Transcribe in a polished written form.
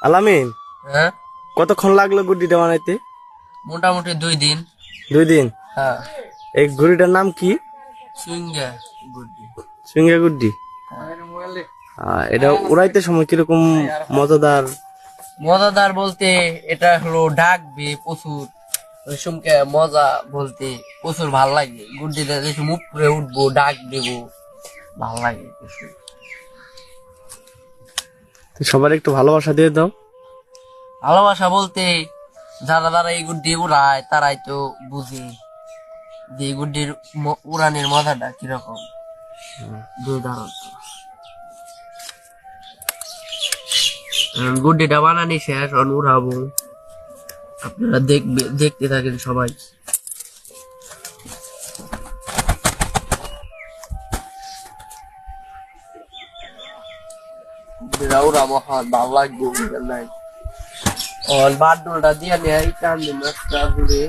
আলামিন, হ্যাঁ, কতক্ষণ লাগলো গুড্ডিটা বানাইতে? মোটামুটি 2 দিন। 2 দিন। হ্যাঁ, এই গুড়িটার নাম কি? সুইঙ্গা গুড্ডি। সিঙ্গা গুড্ডি। এটা উড়াইতে সময় কিরকম মজাদার? মজাদার বলতে এটা হলো ডাকবে প্রচুর, ওই সময়কে মজা বলতে প্রচুর ভাল লাগে। গুড্ডিটা দেখে মুখ করে উঠবো, ডাক দেবো, ভাল লাগে প্রচুর। তো সবার একটু ভালোবাসা দিয়ে দাও। ভালোবাসা বলতে যারা যারা এই গুড্ডি উড়ায় তারাই তো বুঝে যে এই গুড্ডির উড়ানের মজাটা কিরকম। দুর্দান্ত। গুড্ডিটা বানানি শেষ, এখন উড়াবো। আপনারা দেখতে থাকেন সবাই। উড়াবো, হ্যাঁ, ভালো লাগবে। বারডোলটা দিয়ে নেয় টান দিন রাস্তা ঘুরে।